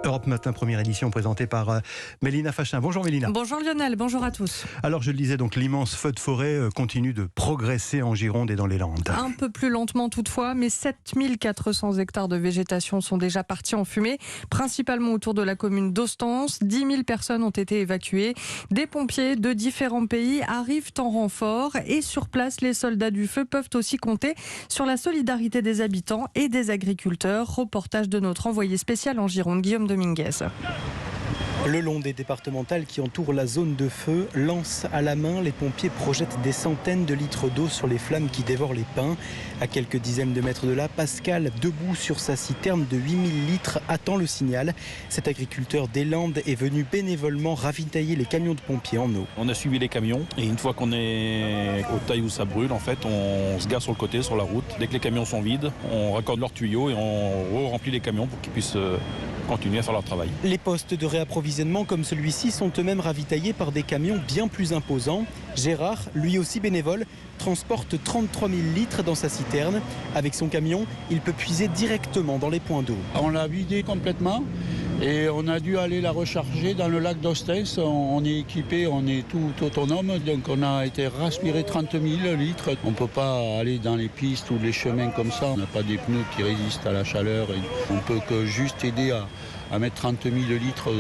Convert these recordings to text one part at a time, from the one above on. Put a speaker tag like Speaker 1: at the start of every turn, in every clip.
Speaker 1: Europe Matin, première édition présentée par Mélina Fachin. Bonjour Mélina.
Speaker 2: Bonjour Lionel, bonjour à tous.
Speaker 1: Alors je le disais, donc l'immense feu de forêt continue de progresser en Gironde et dans les Landes.
Speaker 2: Un peu plus lentement toutefois, mais 7400 hectares de végétation sont déjà partis en fumée, principalement autour de la commune d'Ostens. 10 000 personnes ont été évacuées. Des pompiers de différents pays arrivent en renfort et sur place, les soldats du feu peuvent aussi compter sur la solidarité des habitants et des agriculteurs. Reportage de notre envoyé spécial en Gironde, Guillaume Dominguez.
Speaker 3: Le long des départementales qui entourent la zone de feu, lance à la main, les pompiers projettent des centaines de litres d'eau sur les flammes qui dévorent les pins. À quelques dizaines de mètres de là, Pascal, debout sur sa citerne de 8000 litres, attend le signal. Cet agriculteur des Landes est venu bénévolement ravitailler les camions de pompiers en eau.
Speaker 4: On a suivi les camions et une fois qu'on est au taille où ça brûle, en fait, on se gare sur le côté, sur la route. Dès que les camions sont vides, on raccorde leurs tuyaux et on remplit les camions pour qu'ils puissent continuer à faire leur travail.
Speaker 3: Les postes de réapprovisionnement comme celui-ci sont eux-mêmes ravitaillés par des camions bien plus imposants. Gérard, lui aussi bénévole, transporte 33 000 litres dans sa citerne. Avec son camion, il peut puiser directement dans les points d'eau.
Speaker 5: On l'a vidé complètement et on a dû aller la recharger dans le lac d'Ostens. On est équipé, on est tout autonome, donc on a été raspiré 30 000 litres. On ne peut pas aller dans les pistes ou les chemins comme ça. On n'a pas des pneus qui résistent à la chaleur. On ne peut que juste aider à mettre 30 000 litres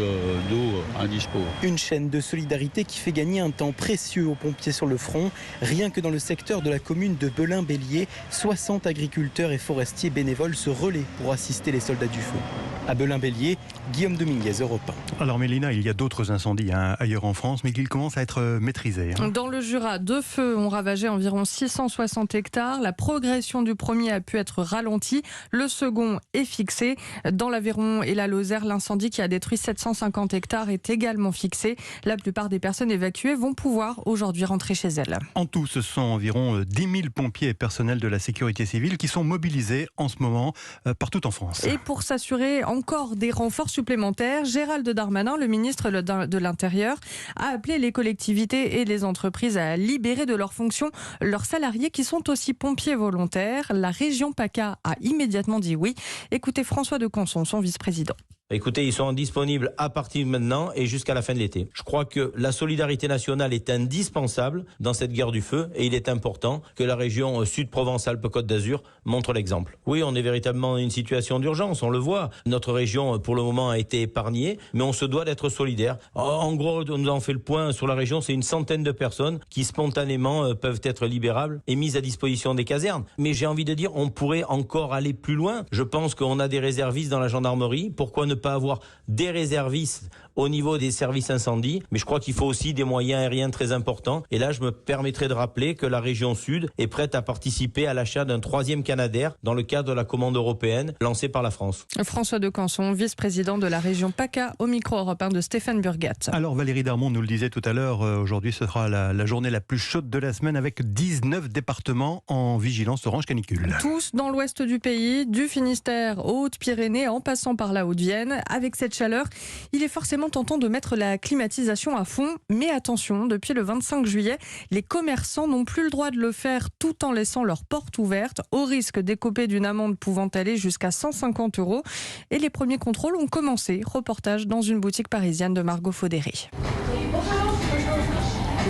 Speaker 5: d'eau à dispo.
Speaker 3: Une chaîne de solidarité qui fait gagner un temps précieux aux pompiers sur le front. Rien que dans le secteur de la commune de Belin-Bélier, 60 agriculteurs et forestiers bénévoles se relaient pour assister les soldats du feu. À Belin-Bélier, Guillaume Dominguez, Europe 1.
Speaker 1: Alors Mélina, il y a d'autres incendies ailleurs en France, mais qu'ils commencent à être maîtrisés.
Speaker 2: Dans le Jura, 2 feux ont ravagé environ 660 hectares. La progression du premier a pu être ralentie. Le second est fixé. Dans l'Aveyron et la Lozère, l'incendie qui a détruit 750 hectares est également fixé. La plupart des personnes évacuées vont pouvoir aujourd'hui rentrer chez elles.
Speaker 1: En tout, ce sont environ 10 000 pompiers et personnels de la sécurité civile qui sont mobilisés en ce moment partout en France.
Speaker 2: Et pour s'assurer encore des renforts supplémentaires, Gérald Darmanin, le ministre de l'Intérieur, a appelé les collectivités et les entreprises à libérer de leurs fonctions leurs salariés qui sont aussi pompiers volontaires. La région PACA a immédiatement dit oui. Écoutez François de Conson, son vice-président.
Speaker 6: Écoutez, ils sont disponibles à partir de maintenant et jusqu'à la fin de l'été. Je crois que la solidarité nationale est indispensable dans cette guerre du feu et il est important que la région Sud-Provence-Alpes-Côte d'Azur montre l'exemple. Oui, on est véritablement dans une situation d'urgence, on le voit. Notre région, pour le moment, a été épargnée, mais on se doit d'être solidaire. En gros, on nous en fait le point sur la région, c'est une centaine de personnes qui spontanément peuvent être libérables et mises à disposition des casernes. Mais j'ai envie de dire, on pourrait encore aller plus loin. Je pense qu'on a des réservistes dans la gendarmerie. Pourquoi ne pas avoir des réservistes au niveau des services incendies, mais je crois qu'il faut aussi des moyens aériens très importants. Et là, je me permettrai de rappeler que la région Sud est prête à participer à l'achat d'un 3e Canadair dans le cadre de la commande européenne lancée par la France.
Speaker 2: François de Canson, vice-président de la région PACA, au micro européen de Stéphane Burgat.
Speaker 1: Alors Valérie Darmon nous le disait tout à l'heure, aujourd'hui ce sera la journée la plus chaude de la semaine avec 19 départements en vigilance orange canicule.
Speaker 2: Tous dans l'ouest du pays, du Finistère aux Hautes-Pyrénées en passant par la Haute-Vienne. Avec cette chaleur, il est forcément tentant de mettre la climatisation à fond. Mais attention, depuis le 25 juillet, les commerçants n'ont plus le droit de le faire tout en laissant leurs portes ouvertes, au risque d'écoper d'une amende pouvant aller jusqu'à 150 €. Et les premiers contrôles ont commencé. Reportage dans une boutique parisienne de Margot Faudéry.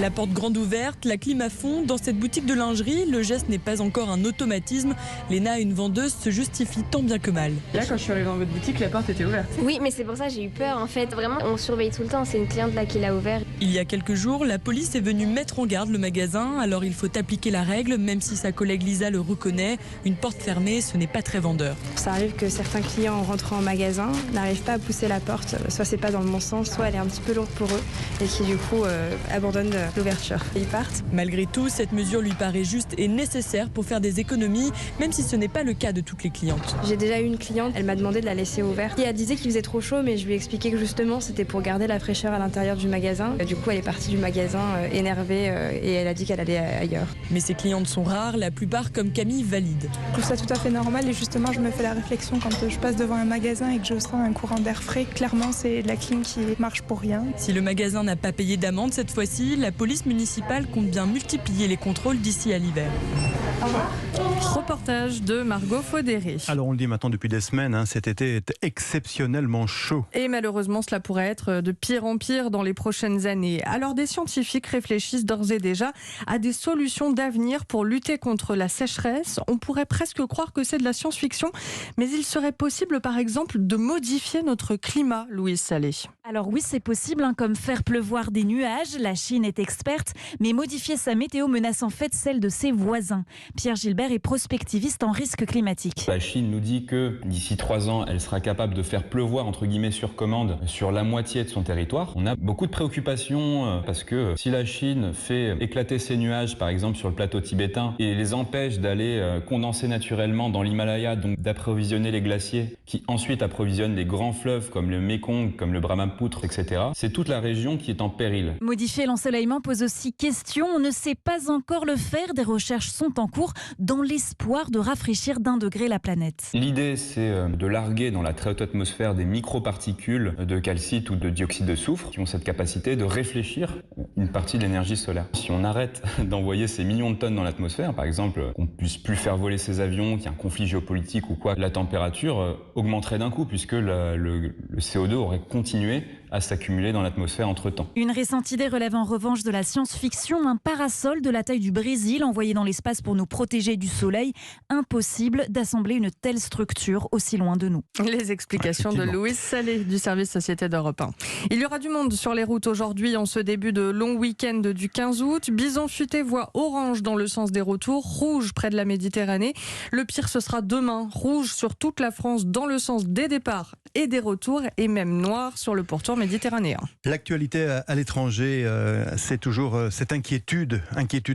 Speaker 7: La porte grande ouverte, la clim à fond. Dans cette boutique de lingerie, le geste n'est pas encore un automatisme. Léna, une vendeuse, se justifie tant bien que mal.
Speaker 2: Là, quand je suis arrivée dans votre boutique, la porte était ouverte.
Speaker 8: Oui, mais c'est pour ça que j'ai eu peur en fait. Vraiment, on surveille tout le temps. C'est une cliente là qui l'a ouvert.
Speaker 7: Il y a quelques jours, la police est venue mettre en garde le magasin. Alors il faut appliquer la règle, même si sa collègue Lisa le reconnaît. Une porte fermée, ce n'est pas très vendeur.
Speaker 9: Ça arrive que certains clients, en rentrant en magasin, n'arrivent pas à pousser la porte. Soit c'est pas dans le bon sens, soit elle est un petit peu lourde pour eux et qui du coup abandonnent l'ouverture. Ils partent.
Speaker 7: Malgré tout, cette mesure lui paraît juste et nécessaire pour faire des économies, même si ce n'est pas le cas de toutes les clientes.
Speaker 9: J'ai déjà eu une cliente, elle m'a demandé de la laisser ouverte. Elle disait qu'il faisait trop chaud, mais je lui ai expliqué que justement c'était pour garder la fraîcheur à l'intérieur du magasin. Du coup, elle est partie du magasin énervée et elle a dit qu'elle allait ailleurs.
Speaker 7: Mais ces clientes sont rares, la plupart comme Camille valident.
Speaker 10: Je trouve ça tout à fait normal et justement je me fais la réflexion quand je passe devant un magasin et que je sens un courant d'air frais. Clairement, c'est de la clim qui marche pour rien.
Speaker 7: Si le magasin n'a pas payé d'amende cette fois-ci, la police municipale compte bien multiplier les contrôles d'ici à l'hiver.
Speaker 2: Reportage de Margot Faudéré.
Speaker 1: Alors on le dit maintenant depuis des semaines, cet été est exceptionnellement chaud.
Speaker 2: Et malheureusement, cela pourrait être de pire en pire dans les prochaines années. Alors des scientifiques réfléchissent d'ores et déjà à des solutions d'avenir pour lutter contre la sécheresse. On pourrait presque croire que c'est de la science-fiction, mais il serait possible par exemple de modifier notre climat, Louise Salé.
Speaker 11: Alors oui, c'est possible, comme faire pleuvoir des nuages. La Chine est experte, mais modifier sa météo menace en fait celle de ses voisins. Pierre Gilbert est prospectiviste en risque climatique.
Speaker 12: La Chine nous dit que d'ici 3 ans, elle sera capable de faire pleuvoir, entre guillemets, sur commande, sur la moitié de son territoire. On a beaucoup de préoccupations parce que si la Chine fait éclater ses nuages, par exemple sur le plateau tibétain, et les empêche d'aller condenser naturellement dans l'Himalaya, donc d'approvisionner les glaciers, qui ensuite approvisionnent les grands fleuves comme le Mékong, comme le Brahmapoutre, etc., c'est toute la région qui est en péril.
Speaker 11: Modifier l'ensoleillement pose aussi question. On ne sait pas encore le faire. Des recherches sont en cours dans l'espoir de rafraîchir d'1 degré la planète.
Speaker 12: L'idée, c'est de larguer dans la très haute atmosphère des microparticules de calcite ou de dioxyde de soufre qui ont cette capacité de réfléchir une partie de l'énergie solaire. Si on arrête d'envoyer ces millions de tonnes dans l'atmosphère, par exemple, qu'on ne puisse plus faire voler ces avions, qu'il y ait un conflit géopolitique ou quoi, la température augmenterait d'un coup puisque le CO2 aurait continué à s'accumuler dans l'atmosphère entre-temps.
Speaker 11: Une récente idée relève en revanche de la science-fiction, un parasol de la taille du Brésil envoyé dans l'espace pour nous protéger du soleil. Impossible d'assembler une telle structure aussi loin de nous.
Speaker 2: Les explications de Louise Salé du service Société d'Europe 1. Il y aura du monde sur les routes aujourd'hui en ce début de long week-end du 15 août. Bison futé voit orange dans le sens des retours, rouge près de la Méditerranée. Le pire, ce sera demain, rouge sur toute la France dans le sens des départs et des retours et même noir sur le pourtour méditerranéen.
Speaker 1: L'actualité à l'étranger, c'est toujours cette inquiétude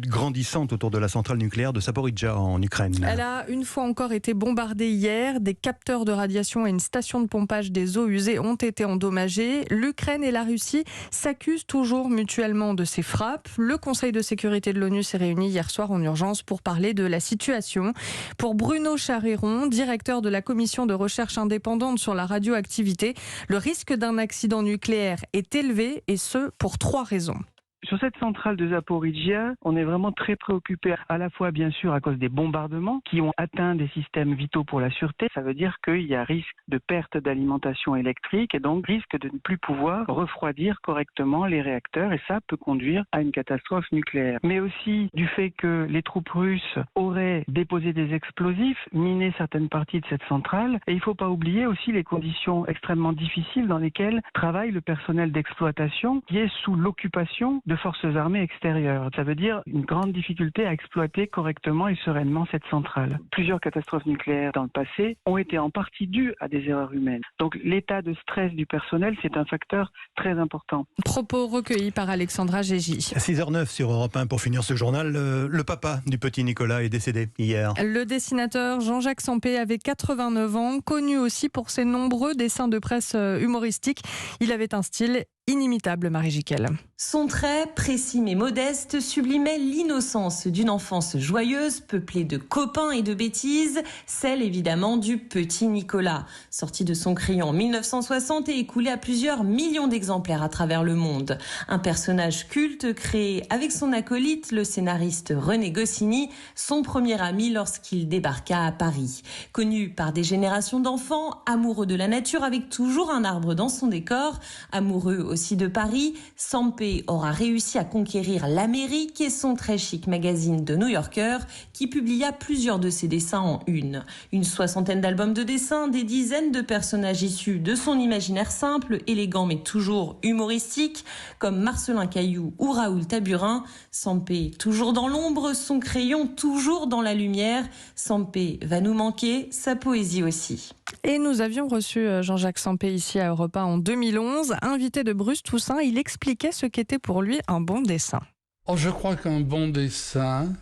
Speaker 1: grandissante autour de la centrale nucléaire de Zaporijjia en Ukraine.
Speaker 2: Elle a une fois encore été bombardée hier. Des capteurs de radiation et une station de pompage des eaux usées ont été endommagés. L'Ukraine et la Russie s'accusent toujours mutuellement de ces frappes. Le Conseil de sécurité de l'ONU s'est réuni hier soir en urgence pour parler de la situation. Pour Bruno Charéron, directeur de la commission de recherche indépendante sur la radioactivité, le risque d'un accident nucléaire est élevé et ce pour 3 raisons.
Speaker 13: Sur cette centrale de Zaporijjia, on est vraiment très préoccupé à la fois bien sûr à cause des bombardements qui ont atteint des systèmes vitaux pour la sûreté. Ça veut dire qu'il y a risque de perte d'alimentation électrique et donc risque de ne plus pouvoir refroidir correctement les réacteurs et ça peut conduire à une catastrophe nucléaire. Mais aussi du fait que les troupes russes auraient déposé des explosifs, miné certaines parties de cette centrale et il ne faut pas oublier aussi les conditions extrêmement difficiles dans lesquelles travaille le personnel d'exploitation qui est sous l'occupation de forces armées extérieures. Ça veut dire une grande difficulté à exploiter correctement et sereinement cette centrale. Plusieurs catastrophes nucléaires dans le passé ont été en partie dues à des erreurs humaines. Donc l'état de stress du personnel, c'est un facteur très important.
Speaker 2: Propos recueillis par Alexandra Gégy.
Speaker 1: 6h09 sur Europe 1 pour finir ce journal. Le papa du petit Nicolas est décédé hier.
Speaker 2: Le dessinateur Jean-Jacques Sampé avait 89 ans, connu aussi pour ses nombreux dessins de presse humoristiques. Il avait un style inimitable, Marie Jiquel.
Speaker 14: Son trait, précis mais modeste, sublimait l'innocence d'une enfance joyeuse, peuplée de copains et de bêtises, celle évidemment du petit Nicolas. Sorti de son crayon en 1960 et écoulé à plusieurs millions d'exemplaires à travers le monde. Un personnage culte créé avec son acolyte, le scénariste René Goscinny, son premier ami lorsqu'il débarqua à Paris. Connu par des générations d'enfants, amoureux de la nature avec toujours un arbre dans son décor, amoureux aussi de Paris, Sampé aura réussi à conquérir l'Amérique et son très chic magazine de New Yorker qui publia plusieurs de ses dessins en une. Une 60aine d'albums de dessins, des dizaines de personnages issus de son imaginaire simple, élégant mais toujours humoristique, comme Marcelin Caillou ou Raoul Taburin. Sampé toujours dans l'ombre, son crayon toujours dans la lumière. Sampé va nous manquer, sa poésie aussi.
Speaker 2: Et nous avions reçu Jean-Jacques Sampé ici à Europe 1 en 2011. Invité de Bruce Toussaint, il expliquait ce qu'était pour lui un bon dessin.
Speaker 15: Je crois qu'un bon dessin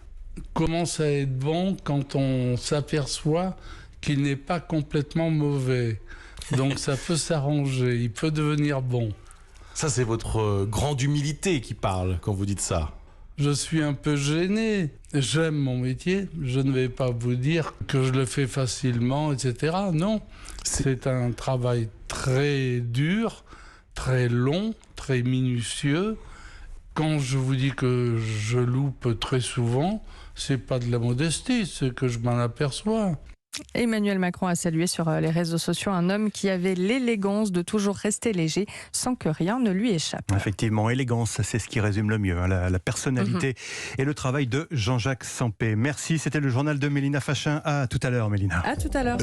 Speaker 15: commence à être bon quand on s'aperçoit qu'il n'est pas complètement mauvais. Donc ça peut s'arranger, il peut devenir bon.
Speaker 16: Ça, c'est votre grande humilité qui parle quand vous dites ça.
Speaker 15: Je suis un peu gêné. J'aime mon métier. Je ne vais pas vous dire que je le fais facilement, etc. Non, c'est un travail très dur, très long, très minutieux. Quand je vous dis que je loupe très souvent, c'est pas de la modestie, c'est que je m'en aperçois.
Speaker 2: Emmanuel Macron a salué sur les réseaux sociaux un homme qui avait l'élégance de toujours rester léger sans que rien ne lui échappe.
Speaker 1: Effectivement, élégance, c'est ce qui résume le mieux, hein, la personnalité et le travail de Jean-Jacques Sampé. Merci, c'était le journal de Mélina Fachin. À tout à l'heure, Mélina.
Speaker 2: À tout à l'heure.